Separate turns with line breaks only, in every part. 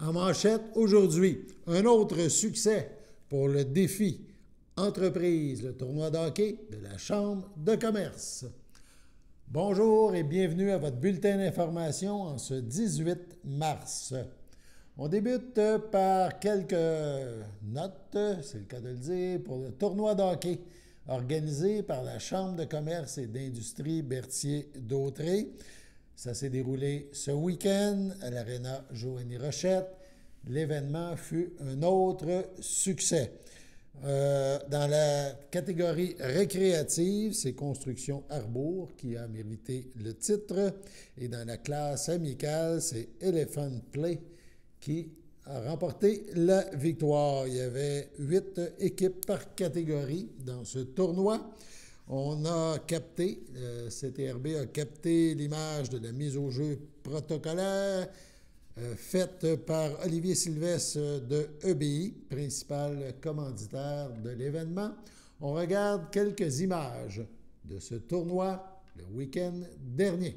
En manchette aujourd'hui, un autre succès pour le défi entreprise, le tournoi de hockey de la Chambre de commerce. Bonjour et bienvenue à votre bulletin d'information en ce 18 mars. On débute par quelques notes, c'est le cas de le dire, pour le tournoi de hockey organisé par la Chambre de commerce et d'industrie Berthier-Dautré. Ça s'est déroulé ce week-end à l'Aréna Joanie Rochette. L'événement fut un autre succès. Dans la catégorie récréative, c'est Construction Arbour qui a mérité le titre. Et dans la classe amicale, c'est Elephant Play qui a remporté la victoire. Il y avait 8 équipes par catégorie dans ce tournoi. On a capté, CTRB a capté l'image de la mise au jeu protocolaire faite par Olivier Sylvestre de EBI, principal commanditaire de l'événement. On regarde quelques images de ce tournoi le week-end dernier.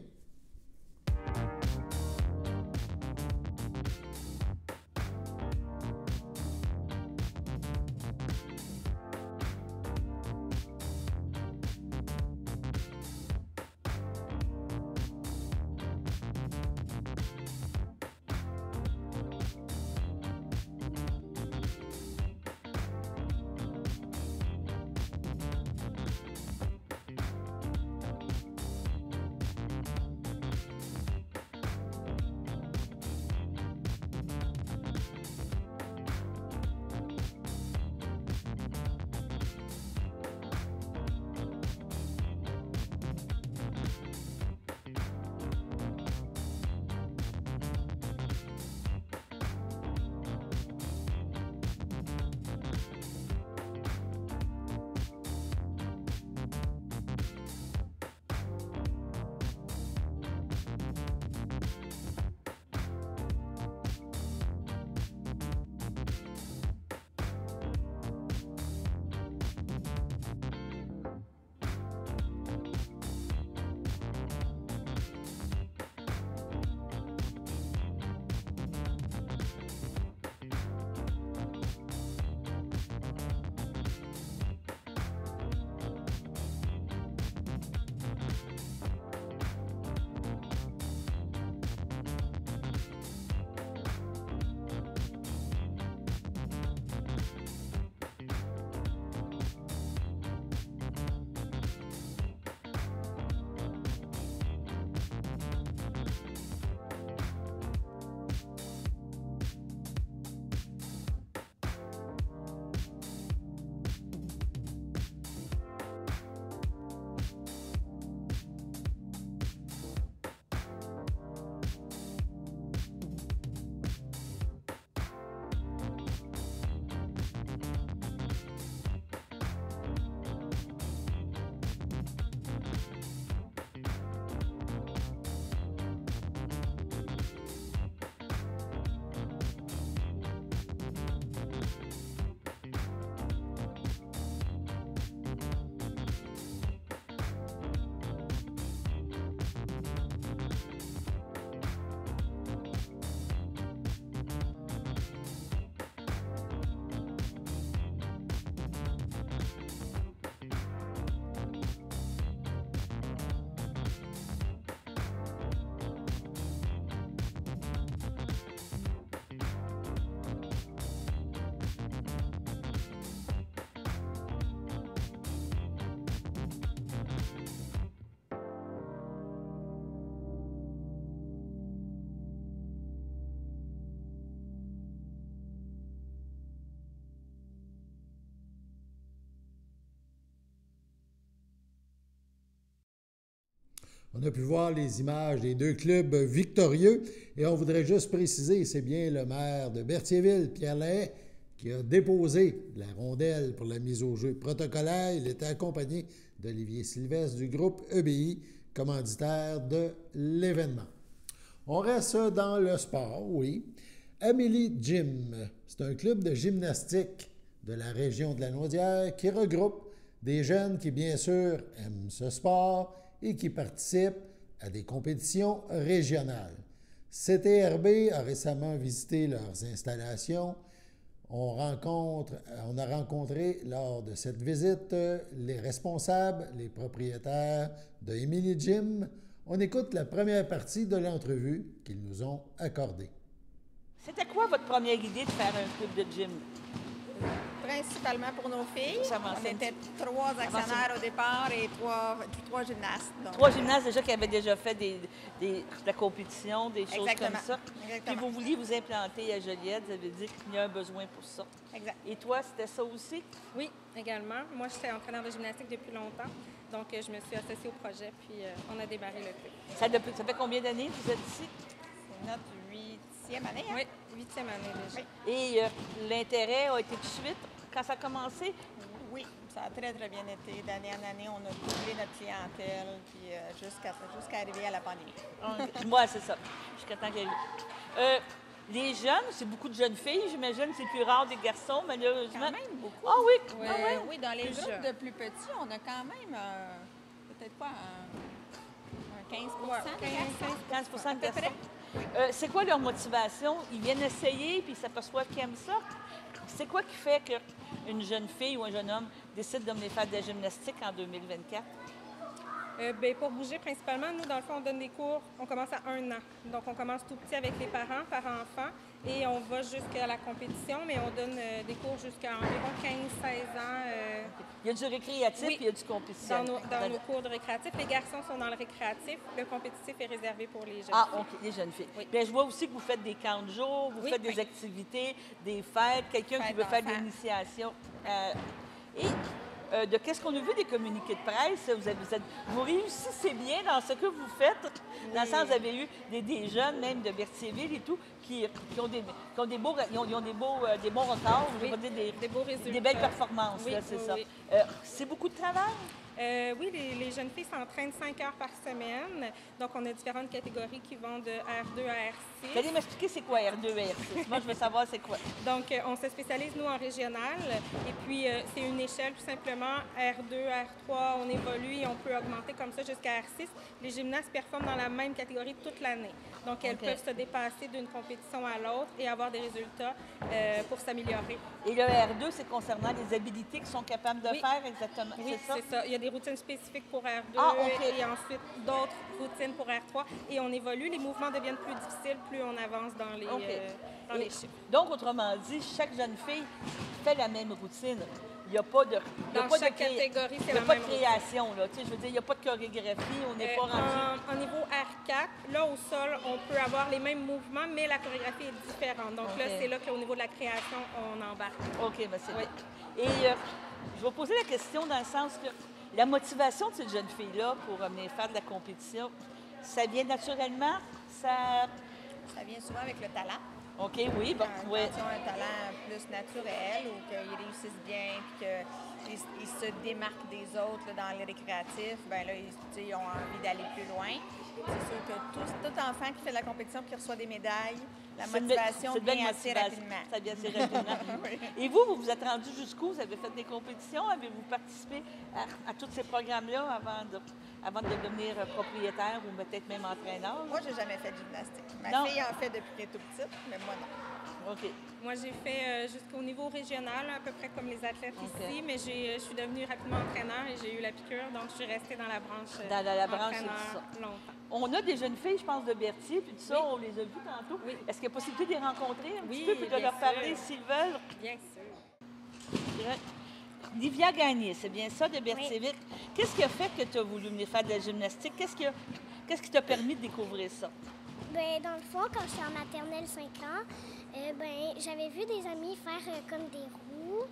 On a pu voir les images des deux clubs victorieux et on voudrait juste préciser, c'est bien le maire de Berthierville, Pierre Lahaye, qui a déposé la rondelle pour la mise au jeu protocolaire. Il était accompagné d'Olivier Sylvestre du groupe EBI, commanditaire de l'événement. On reste dans le sport, oui. Amélie Gym, c'est un club de gymnastique de la région de la Naudière qui regroupe des jeunes qui, bien sûr, aiment ce sport et qui participent à des compétitions régionales. CTRB a récemment visité leurs installations. On a rencontré lors de cette visite les responsables, les propriétaires de Emily Gym. On écoute la première partie de l'entrevue qu'ils nous ont accordée.
C'était quoi votre première idée de faire un club de gym?
Principalement pour nos filles. On était 3 actionnaires au départ et 3 gymnastes. Donc.
3 gymnastes déjà qui avaient déjà fait de la compétition, des choses
Exactement.
comme ça.
Exactement.
Puis vous vouliez vous implanter à Joliette, vous avez dit qu'il y a un besoin pour ça.
Exact.
Et toi, c'était ça aussi?
Oui, également. Moi, j'étais entraîneur de gymnastique depuis longtemps. Donc, je me suis associée au projet, puis on a démarré le club.
Ça fait combien d'années que vous êtes ici?
C'est notre 8e année. Hein?
Oui, 8e année déjà.
Oui.
Et l'intérêt a été tout de suite quand ça a commencé?
Oui, ça a très, très bien été. D'année en année, on a doublé notre clientèle puis jusqu'à arriver à la pandémie.
Moi, c'est ça. Jusqu'à temps qu'il y ait les jeunes, c'est beaucoup de jeunes filles, j'imagine, c'est plus rare des garçons, malheureusement.
Quand même beaucoup.
Ah oui?
Oui,
Ah ouais?
oui, dans les
Plus
groupes
jeunes.
de plus petits, on a quand même peut-être pas un 15
Ouais,
de garçons.
15 de
À peu
garçons.
près.
C'est quoi leur motivation? Ils viennent essayer puis ils s'aperçoivent qu'ils aiment ça. C'est quoi qui fait qu'une jeune fille ou un jeune homme décide de venir faire de la gymnastique en 2024?
Pour bouger, principalement, nous, dans le fond, on donne des cours, on commence à 1 an. Donc, on commence tout petit avec les parents-enfants, et on va jusqu'à la compétition, mais on donne des cours jusqu'à environ 15-16 ans.
Il y a du récréatif
Oui.
et il y a du compétition.
Dans nos cours de récréatif. Les garçons sont dans le récréatif. Le compétitif est réservé pour les jeunes
Ah,
filles.
OK, les jeunes filles.
Oui.
Bien, je vois aussi que vous faites des camps de jour, vous
Oui,
faites des
oui.
activités, des fêtes, quelqu'un qui
Fêtes
veut faire de
d'enfants.
l'initiation. De qu'est-ce qu'on a vu des communiqués de presse, vous réussissez bien dans ce que vous faites. Dans le sens, vous avez eu des jeunes, même de Berthierville et tout, qui ont des bons records, je
Oui,
veux dire
des beaux résultats.
des belles performances,
Oui,
là, c'est
oui,
ça.
oui.
C'est beaucoup de travail.
Oui, les jeunes filles s'entraînent 5 heures par semaine. Donc, on a différentes catégories qui vont de R2 à
Vous
R6.
allez m'expliquer c'est quoi R2 et R6? Moi, je veux savoir c'est quoi.
Donc, on se spécialise, nous, en régional. Et puis, c'est une échelle, tout simplement. R2, R3, on évolue et on peut augmenter comme ça jusqu'à R6. Les gymnastes performent dans la même catégorie toute l'année. Donc, elles
OK.
peuvent se dépasser d'une compétition à l'autre et avoir des résultats pour s'améliorer.
Et le R2, c'est concernant les habilités qu'ils sont capables de
Oui.
faire exactement.
Oui,
c'est ça?
c'est ça. Il y a des routines spécifiques pour R2
Ah, OK.
et ensuite d'autres routines pour R3. Et on évolue, les mouvements deviennent plus difficiles plus on avance dans les,
OK.
dans
Et
les chiffres.
donc, autrement dit, chaque jeune fille fait la même routine. Il n'y a pas de. il y a
Dans
pas
chaque
de cré-
catégorie, c'est
il y a
la
pas
même
de création, là. Tu sais, je veux dire, il n'y a pas de chorégraphie, on n'est pas rendu.
En niveau R4, là, au sol, on peut avoir les mêmes mouvements, mais la chorégraphie est différente. Donc là,
OK.
c'est là qu'au niveau de la création, on embarque.
OK, ben c'est
Oui.
bien. Et je vais poser la question dans le sens que la motivation de cette jeune fille-là pour venir faire de la compétition, ça vient naturellement? Ça.
Ça vient souvent avec le talent.
OK, oui, bon,
Quand
oui.
ils ont un talent plus naturel ou qu'ils réussissent bien puis qu'ils se démarquent des autres là, dans les récréatifs, ben là, ils ont envie d'aller plus loin. C'est sûr que tout enfant qui fait de la compétition et qui reçoit des médailles, la
C'est une
motivation
c'est une belle
vient assez
motivation.
rapidement.
Ça vient assez rapidement.
Oui.
Et vous vous êtes rendu jusqu'où? Vous avez fait des compétitions? Avez-vous participé à tous ces programmes-là avant de devenir propriétaire ou peut-être même entraîneur?
Moi, j'ai jamais fait de gymnastique. Ma
Non.
fille en fait depuis qu'elle est tout petite, mais moi non.
OK.
Moi, j'ai fait jusqu'au niveau régional, à peu près comme les athlètes
OK.
ici, mais je suis devenue rapidement entraîneur et j'ai eu la piqûre, donc je suis restée dans la branche
Dans la branche et
entraîneur
tout ça.
longtemps.
On a des jeunes filles, je pense, de Berthier, puis tout ça,
Oui.
on les a vues tantôt.
Oui.
Est-ce qu'il y a possibilité de les rencontrer un petit
Oui,
peu puis de
bien
leur parler
sûr.
s'ils veulent?
Bien sûr.
Livia Gagné, c'est bien ça, de Berthierville. Qu'est-ce qui a fait que tu as voulu venir faire de la gymnastique? Qu'est-ce qui t'a permis de découvrir ça?
Ben, dans le fond, quand j'étais en maternelle 5 ans, j'avais vu des amis faire comme des roues,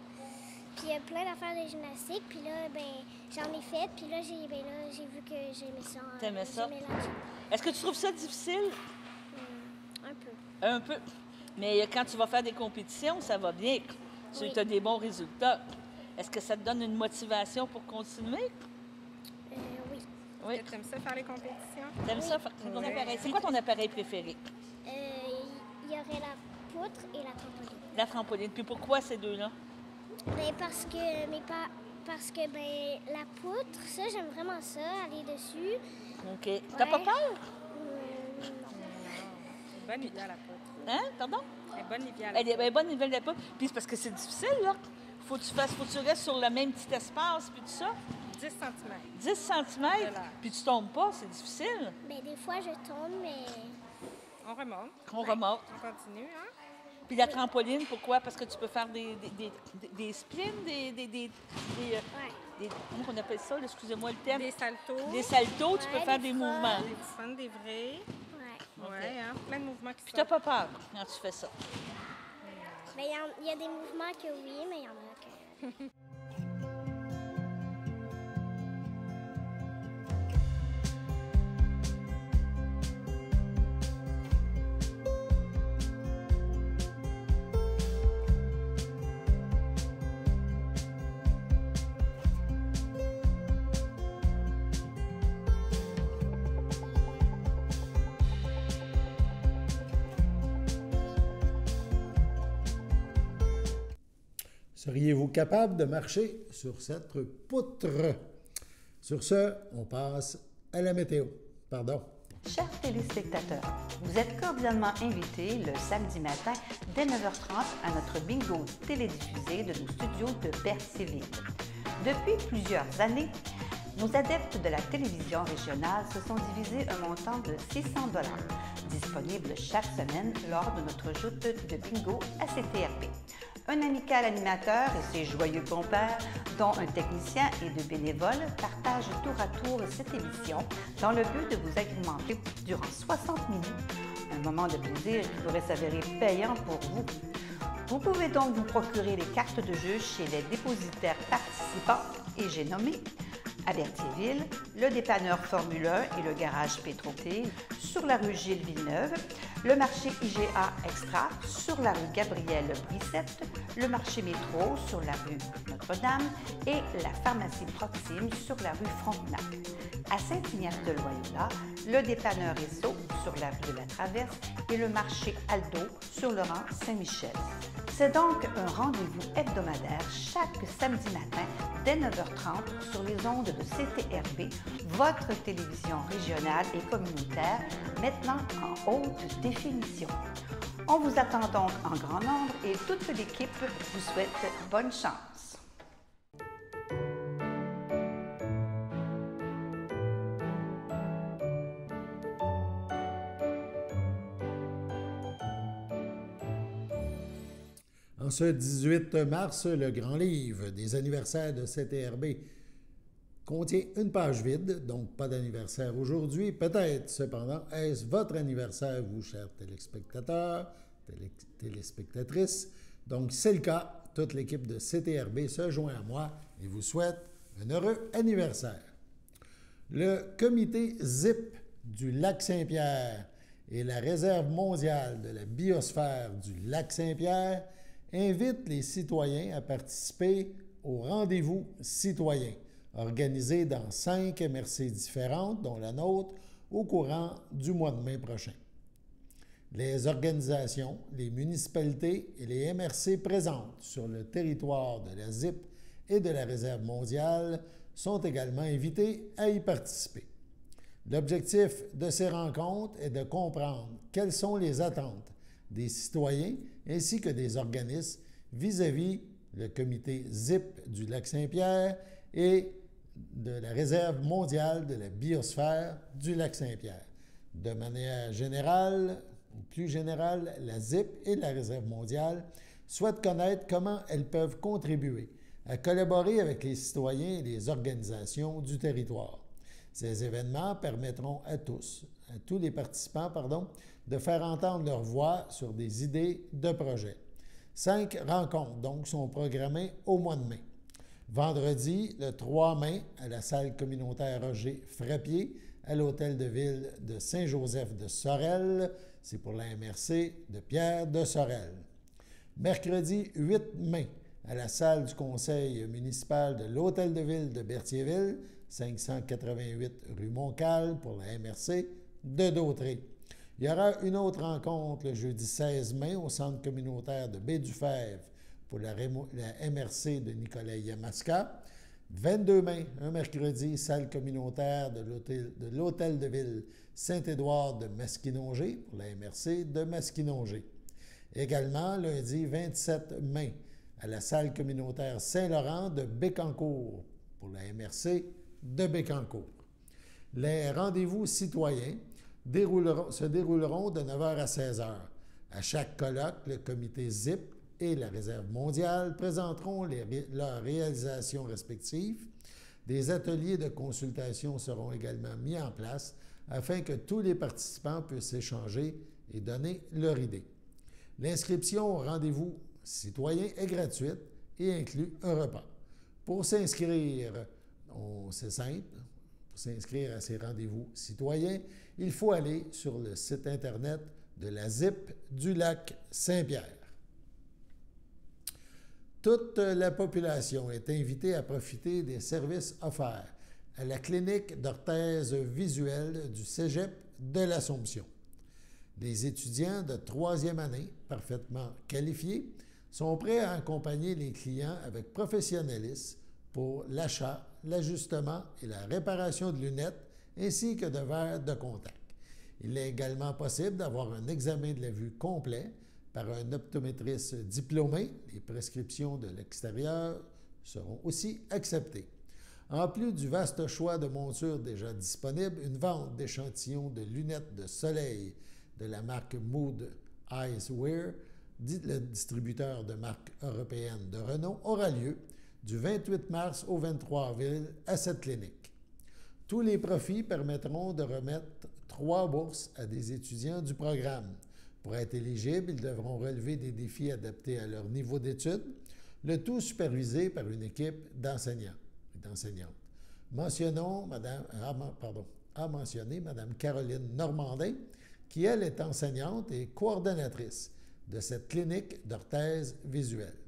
puis plein d'affaires de gymnastique. Puis là, j'en ai fait, puis là, j'ai vu que j'aimais ça.
T'aimais ça?
J'aimais la gym.
Est-ce que tu trouves ça difficile?
Un peu.
Un peu. Mais quand tu vas faire des compétitions, ça va bien. Tu
Oui.
as des bons résultats. Est-ce que ça te donne une motivation pour continuer?
Oui.
Oui.
Tu aimes ça faire les compétitions?
T'aimes ça? faire ton appareil? C'est quoi ton appareil préféré?
Il y aurait la poutre et la trampoline.
La trampoline. Puis pourquoi ces deux-là?
Parce que la poutre, ça, j'aime vraiment ça, aller dessus.
OK. T'as pas
Ouais.
peur?
Non.
Bonne idée à la poutre.
Hein? Pardon?
Elle est bonne idée à la
Elle est
poutre.
bonne nouvelle de pas. Puis c'est parce que c'est difficile, là. Faut que tu restes sur le même petit espace, puis tout ça.
10 cm.
10 cm, puis tu tombes pas, c'est difficile.
Ben, des fois, je tombe, mais
On remonte.
On remonte.
On continue, hein?
Puis la trampoline, pourquoi? Parce que tu peux faire des sprints, comment on appelle ça? Là, excusez-moi le terme.
Des saltos.
Des saltos, tu peux
Ouais,
faire
des
des
fois.
mouvements.
Des fun, des vrais.
ouais.
Ouais, hein? Plein de mouvements qui
Puis t'as
sont.
pas peur quand tu fais ça.
Ben, il y a des mouvements que oui, mais il y en a que...
Seriez-vous capable de marcher sur cette poutre? Sur ce, on passe à la météo. Pardon.
Chers téléspectateurs, vous êtes cordialement invités le samedi matin dès 9h30 à notre bingo télédiffusé de nos studios de Berthierville. Depuis plusieurs années, nos adeptes de la télévision régionale se sont divisés un montant de 600 $, disponible chaque semaine lors de notre joute de bingo à CTRP. Un amical animateur et ses joyeux compères, dont un technicien et deux bénévoles, partagent tour à tour cette émission dans le but de vous agrémenter durant 60 minutes. Un moment de plaisir qui pourrait s'avérer payant pour vous. Vous pouvez donc vous procurer les cartes de jeu chez les dépositaires participants et j'ai nommé à Berthierville, le dépanneur Formule 1 et le garage Pétroté sur la rue Gilles Villeneuve, le marché IGA Extra sur la rue Gabrielle Brissette, le marché Métro sur la rue Notre-Dame et la pharmacie Proxime sur la rue Frontenac. À Saint-Ignace-de-Loyola, le dépanneur Esso sur la rue de la Traverse et le marché Aldo sur le rang Saint-Michel. C'est donc un rendez-vous hebdomadaire chaque samedi matin dès 9h30 sur les ondes de CTRB, votre télévision régionale et communautaire, maintenant en haute définition. On vous attend donc en grand nombre et toute l'équipe vous souhaite bonne chance.
En ce 18 mars, le grand livre des anniversaires de CTRB contient une page vide, donc pas d'anniversaire aujourd'hui. Peut-être, cependant, est-ce votre anniversaire, vous, chers téléspectateurs, téléspectatrices? Donc, c'est le cas. Toute l'équipe de CTRB se joint à moi et vous souhaite un heureux anniversaire. Le comité ZIP du Lac-Saint-Pierre et la Réserve mondiale de la biosphère du Lac-Saint-Pierre invitent les citoyens à participer au rendez-vous citoyen, organisé dans 5 MRC différentes, dont la nôtre, au courant du mois de mai prochain. Les organisations, les municipalités et les MRC présentes sur le territoire de la ZIP et de la Réserve mondiale sont également invités à y participer. L'objectif de ces rencontres est de comprendre quelles sont les attentes des citoyens ainsi que des organismes vis-à-vis le comité ZIP du Lac-Saint-Pierre et de la Réserve mondiale de la biosphère du Lac-Saint-Pierre. De manière générale, ou plus générale, la ZIP et la Réserve mondiale souhaitent connaître comment elles peuvent contribuer à collaborer avec les citoyens et les organisations du territoire. Ces événements permettront à tous les participants, de faire entendre leur voix sur des idées de projets. 5 rencontres, donc, sont programmées au mois de mai. Vendredi, le 3 mai, à la salle communautaire Roger Frappier, à l'hôtel de ville de Saint-Joseph de Sorel. C'est pour la MRC de Pierre de Sorel. Mercredi 8 mai, à la salle du conseil municipal de l'hôtel de ville de Berthierville, 588 rue Montcalm pour la MRC de Dautré. Il y aura une autre rencontre le jeudi 16 mai au centre communautaire de Baie-du-Fèvre pour la MRC de Nicolet-Yamaska. 22 mai, un mercredi, salle communautaire de l'Hôtel de Ville Saint-Édouard de Masquinongé, pour la MRC de Masquinongé. Également, lundi 27 mai, à la salle communautaire Saint-Laurent de Bécancour, pour la MRC de Bécancour. Les rendez-vous citoyens se dérouleront de 9h à 16h. À chaque colloque, le comité ZIP et la Réserve mondiale présenteront leurs réalisations respectives. Des ateliers de consultation seront également mis en place afin que tous les participants puissent échanger et donner leur idée. L'inscription au rendez-vous citoyen est gratuite et inclut un repas. Pour s'inscrire, c'est simple, pour s'inscrire à ces rendez-vous citoyens, il faut aller sur le site Internet de la ZIP du lac Saint-Pierre. Toute la population est invitée à profiter des services offerts à la clinique d'orthèse visuelle du Cégep de l'Assomption. Des étudiants de 3e année, parfaitement qualifiés, sont prêts à accompagner les clients avec professionnalisme pour l'achat, l'ajustement et la réparation de lunettes ainsi que de verres de contact. Il est également possible d'avoir un examen de la vue complet par un optométriste diplômé. Les prescriptions de l'extérieur seront aussi acceptées. En plus du vaste choix de montures déjà disponibles, une vente d'échantillons de lunettes de soleil de la marque Mood Eyewear, le distributeur de marque européenne de renom, aura lieu du 28 mars au 23 avril à cette clinique. Tous les profits permettront de remettre 3 bourses à des étudiants du programme. Pour être éligibles, ils devront relever des défis adaptés à leur niveau d'études, le tout supervisé par une équipe d'enseignants et d'enseignantes. Mentionner Mme Caroline Normandin, qui, elle, est enseignante et coordonnatrice de cette clinique d'orthèse visuelle.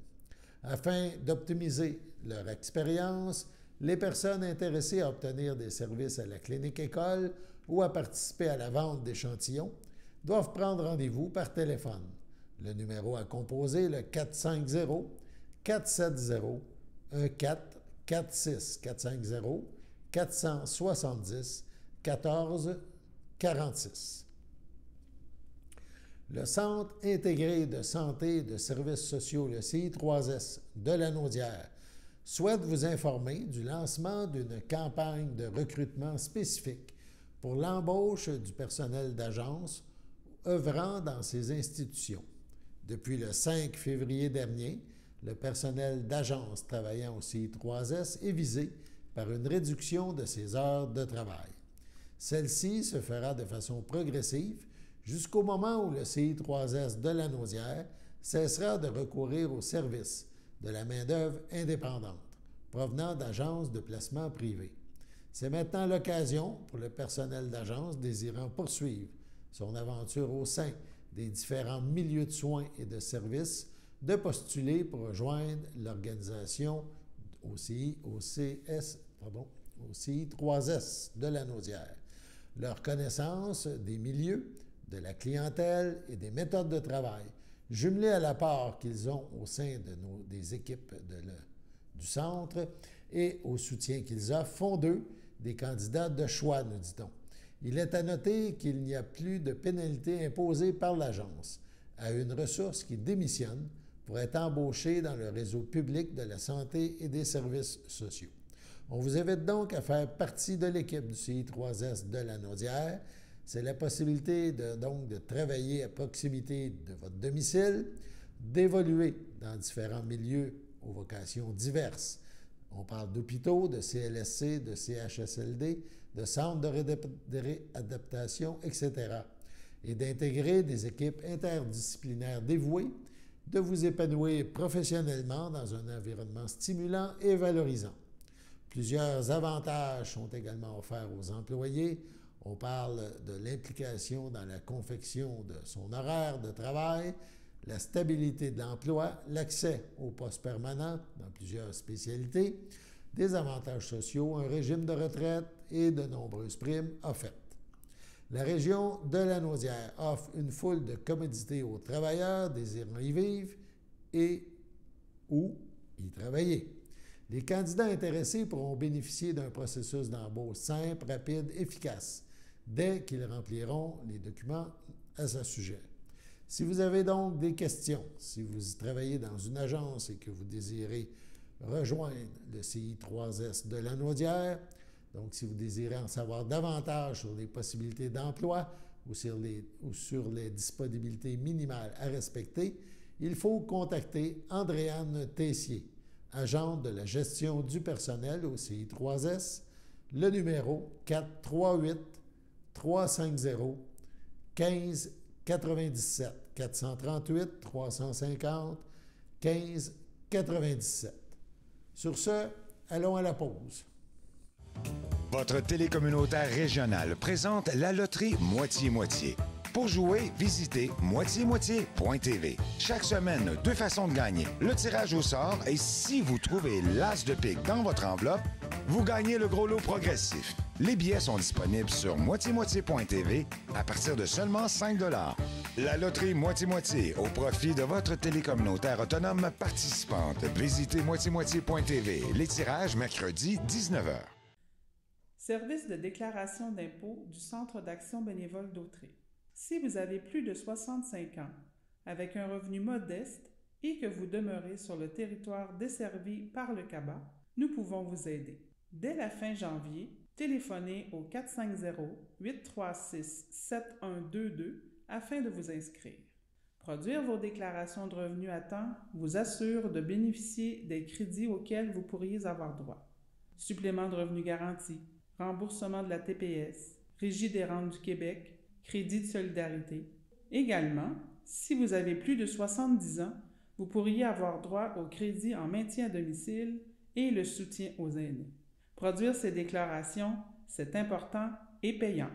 Afin d'optimiser leur expérience, les personnes intéressées à obtenir des services à la clinique école ou à participer à la vente d'échantillons doivent prendre rendez-vous par téléphone. Le numéro à composer, le 450-470-1446, 450-470-1446. Le Centre intégré de santé et de services sociaux, le CI3S de Lanaudière, souhaite vous informer du lancement d'une campagne de recrutement spécifique pour l'embauche du personnel d'agence œuvrant dans ces institutions. Depuis le 5 février dernier, le personnel d'agence travaillant au CI3S est visé par une réduction de ses heures de travail. Celle-ci se fera de façon progressive jusqu'au moment où le CI3S de Lanaudière cessera de recourir aux services de la main-d'œuvre indépendante provenant d'agences de placement privées. C'est maintenant l'occasion pour le personnel d'agence désirant poursuivre son aventure au sein des différents milieux de soins et de services de postuler pour rejoindre l'organisation au CI3S de Lanaudière. Leur connaissance des milieux, de la clientèle et des méthodes de travail, jumelées à l'apport qu'ils ont au sein des équipes du centre et au soutien qu'ils offrent, font d'eux des candidats de choix, nous dit-on. Il est à noter qu'il n'y a plus de pénalité imposée par l'agence à une ressource qui démissionne pour être embauchée dans le réseau public de la santé et des services sociaux. On vous invite donc à faire partie de l'équipe du CI3S de Lanaudière. C'est la possibilité de travailler à proximité de votre domicile, d'évoluer dans différents milieux aux vocations diverses. On parle d'hôpitaux, de CLSC, de CHSLD, de centres de réadaptation, etc. Et d'intégrer des équipes interdisciplinaires dévouées, de vous épanouir professionnellement dans un environnement stimulant et valorisant. Plusieurs avantages sont également offerts aux employés. On parle de l'implication dans la confection de son horaire de travail, la stabilité de l'emploi, l'accès aux postes permanents dans plusieurs spécialités, des avantages sociaux, un régime de retraite et de nombreuses primes offertes. La région de Lanaudière offre une foule de commodités aux travailleurs désirant y vivre et ou y travailler. Les candidats intéressés pourront bénéficier d'un processus d'embauche simple, rapide, efficace, dès qu'ils rempliront les documents à ce sujet. Si vous avez donc des questions, si vous travaillez dans une agence et que vous désirez rejoindre le CI3S de Lanaudière, donc si vous désirez en savoir davantage sur les possibilités d'emploi ou sur les disponibilités minimales à respecter, il faut contacter Andréane Tessier, agente de la gestion du personnel au CI3S, le numéro 438-350-1597, 438-350-1597. Sur ce, allons à la pause.
Votre télécommunautaire régional présente la loterie Moitié-Moitié. Pour jouer, visitez moitié-moitié.tv. Chaque semaine, 2 façons de gagner. Le tirage au sort et si vous trouvez l'as de pique dans votre enveloppe, vous gagnez le gros lot progressif. Les billets sont disponibles sur moitié-moitié.tv à partir de seulement 5 $. La loterie Moitié-Moitié au profit de votre télécommunautaire autonome participante. Visitez moitié-moitié.tv. Les tirages mercredi 19h.
Service de déclaration d'impôt du Centre d'action bénévole d'Autrey. Si vous avez plus de 65 ans, avec un revenu modeste et que vous demeurez sur le territoire desservi par le CABA, nous pouvons vous aider. Dès la fin janvier, téléphonez au 450-836-7122 afin de vous inscrire. Produire vos déclarations de revenus à temps vous assure de bénéficier des crédits auxquels vous pourriez avoir droit. Supplément de revenus garanti, remboursement de la TPS, Régie des rentes du Québec, crédit de solidarité. Également, si vous avez plus de 70 ans, vous pourriez avoir droit au crédit en maintien à domicile et le soutien aux aînés. Produire ces déclarations, c'est important et payant.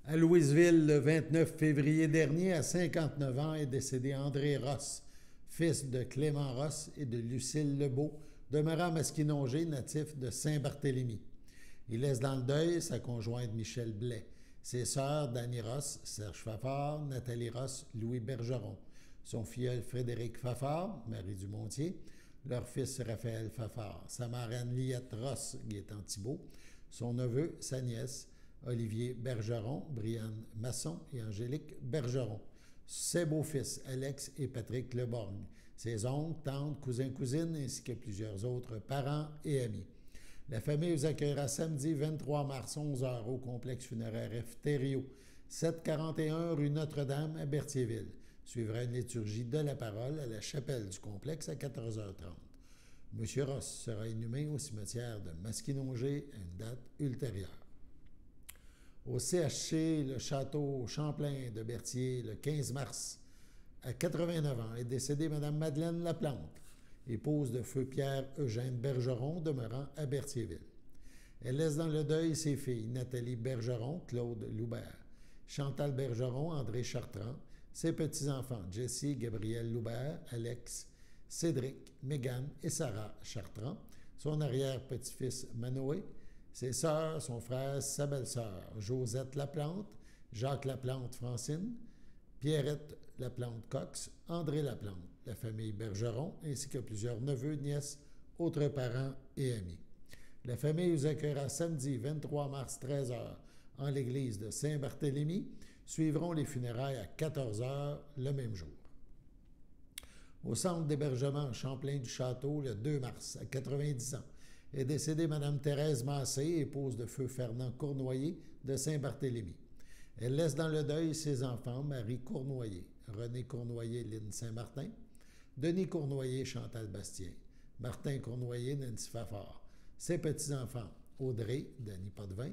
À Louisville, le 29 février dernier, à 59 ans, est décédé André Ross, fils de Clément Ross et de Lucille Lebeau, demeurant masquinongé, natif de Saint-Barthélemy. Il laisse dans le deuil sa conjointe Michèle Blais, ses sœurs Dany Ross, Serge Fafard, Nathalie Ross, Louis Bergeron, son filleul Frédéric Fafard, Marie Dumontier, leur fils Raphaël Fafard, sa marraine Liette Ross, Gaétan Thibault, son neveu, sa nièce, Olivier Bergeron, Brianne Masson et Angélique Bergeron, ses beaux-fils Alex et Patrick Leborgne, ses oncles, tantes, cousins, cousines, ainsi que plusieurs autres parents et amis. La famille vous accueillera samedi 23 mars, 11h, au complexe funéraire F. Thériault, 741 rue Notre-Dame à Berthierville. Suivra une liturgie de la parole à la chapelle du complexe à 14h30. M. Ross sera inhumé au cimetière de Masquinongé à une date ultérieure. Au CHC, le château Champlain de Berthier, le 15 mars, à 89 ans, est décédée Mme Madeleine Laplante, épouse de feu Pierre-Eugène Bergeron, demeurant à Berthierville. Elle laisse dans le deuil ses filles Nathalie Bergeron, Claude Loubert, Chantal Bergeron, André Chartrand, ses petits-enfants Jessie, Gabriel Loubert, Alex, Cédric, Mégane et Sarah Chartrand, son arrière-petit-fils Manoé, ses sœurs, son frère, sa belle-sœur, Josette Laplante, Jacques Laplante Francine, Pierrette Laplante-Cox, André Laplante, la famille Bergeron, ainsi que plusieurs neveux, nièces, autres parents et amis. La famille vous accueillera samedi 23 mars 13h en l'église de Saint-Barthélemy. Suivront les funérailles à 14h le même jour. Au centre d'hébergement Champlain du Château, le 2 mars, à 90 ans, est décédée Mme Thérèse Massé, épouse de feu Fernand Cournoyer de Saint-Barthélemy. Elle laisse dans le deuil ses enfants Marie Cournoyer, René Cournoyer, Lynne Saint-Martin, Denis Cournoyer, Chantal Bastien, Martin Cournoyer, Nancy Fafard. Ses petits-enfants, Audrey, Danny Potvin,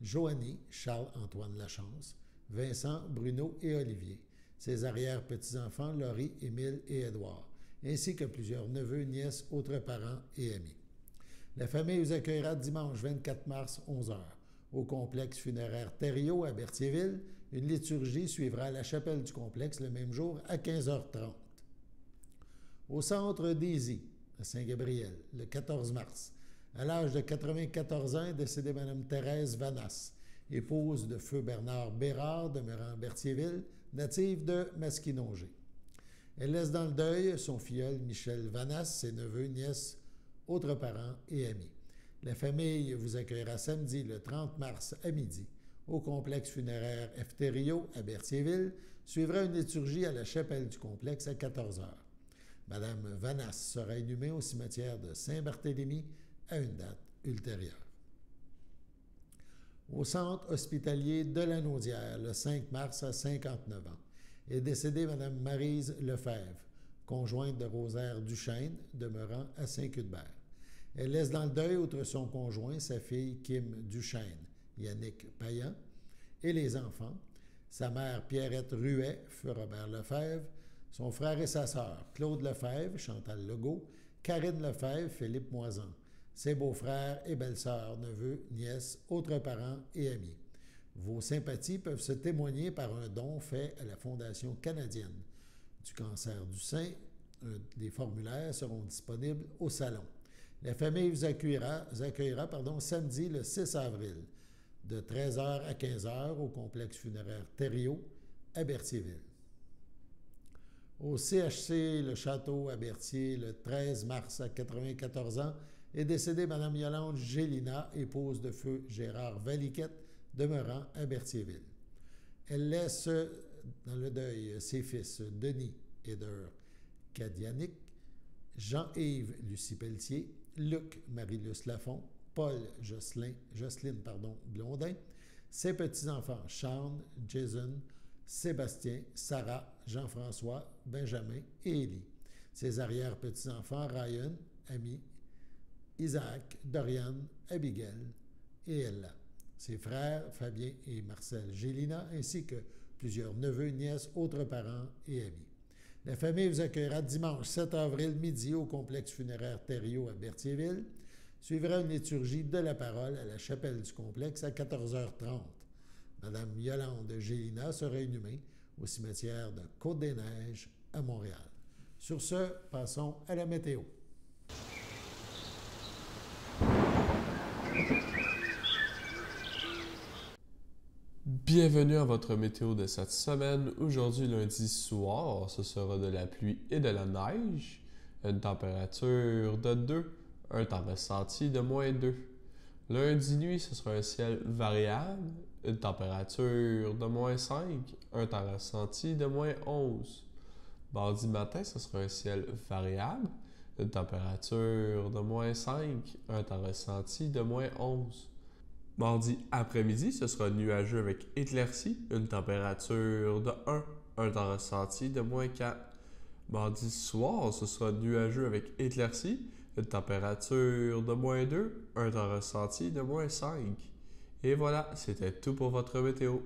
Joanie, Charles-Antoine Lachance, Vincent, Bruno et Olivier. Ses arrière-petits-enfants, Laurie, Émile et Édouard, ainsi que plusieurs neveux, nièces, autres parents et amis. La famille vous accueillera dimanche 24 mars, 11h, au complexe funéraire Thériault à Berthierville. Une liturgie suivra à la chapelle du complexe le même jour à 15h30. Au centre Daisy, à Saint-Gabriel, le 14 mars, à l'âge de 94 ans, est décédée Mme Thérèse Vanasse, épouse de feu Bernard Bérard, demeurant à Berthierville, native de Masquinongé. Elle laisse dans le deuil son filleul Michel Vanasse, ses neveux, nièces, autres parents et amis. La famille vous accueillera samedi le 30 mars à midi au complexe funéraire F. Thériault à Berthierville. Suivra une liturgie à la chapelle du complexe à 14h. Madame Vanasse sera inhumée au cimetière de Saint-Barthélemy à une date ultérieure. Au centre hospitalier de la Naudière, le 5 mars à 59 ans, est décédée Mme Maryse Lefebvre, conjointe de Rosaire Duchesne, demeurant à Saint-Cuthbert. Elle laisse dans le deuil, outre son conjoint, sa fille Kim Duchesne, Yannick Payan, et les enfants, sa mère Pierrette Ruet, feu Robert Lefebvre, son frère et sa sœur, Claude Lefebvre, Chantal Legault, Karine Lefebvre, Philippe Moisan, ses beaux-frères et belles-sœurs, neveux, nièces, autres parents et amis. Vos sympathies peuvent se témoigner par un don fait à la Fondation canadienne du cancer du sein. Les formulaires seront disponibles au salon. La famille vous accueillera samedi le 6 avril, de 13h à 15h au complexe funéraire Thériault à Berthierville. Au CHC Le Château à Berthier, le 13 mars à 94 ans, est décédée Mme Yolande Gélina, épouse de feu Gérard Valiquette, demeurant à Berthierville. Elle laisse dans le deuil ses fils Denis Eder Cadianic, Jean-Yves Lucie Pelletier, Luc Marie-Luce Lafont, Paul Jocelyne Blondin, ses petits-enfants Sean, Jason, Sébastien, Sarah, Jean-François, Benjamin et Élie. Ses arrière-petits-enfants Ryan, Ami, Isaac, Dorian, Abigail et Ella. Ses frères Fabien et Marcel Gélina, ainsi que plusieurs neveux, nièces, autres parents et amis. La famille vous accueillera dimanche 7 avril midi au complexe funéraire Thériault à Berthierville. Suivra une liturgie de la parole à la chapelle du complexe à 14h30. Madame Yolande Gélina sera inhumée au cimetière de Côte-des-Neiges à Montréal. Sur ce, passons à la météo.
Bienvenue à votre météo de cette semaine. Aujourd'hui, lundi soir, ce sera de la pluie et de la neige. Une température de 2, un temps ressenti de -2. Lundi nuit, ce sera un ciel variable, une température de -5, un temps ressenti de -11. Mardi matin, ce sera un ciel variable, une température de -5, un temps ressenti de -11. Mardi après-midi, ce sera nuageux avec éclaircies, une température de 1, un temps ressenti de -4. Mardi soir, ce sera nuageux avec éclaircies, une température de -2, un temps ressenti de -5. Et voilà, c'était tout pour votre météo.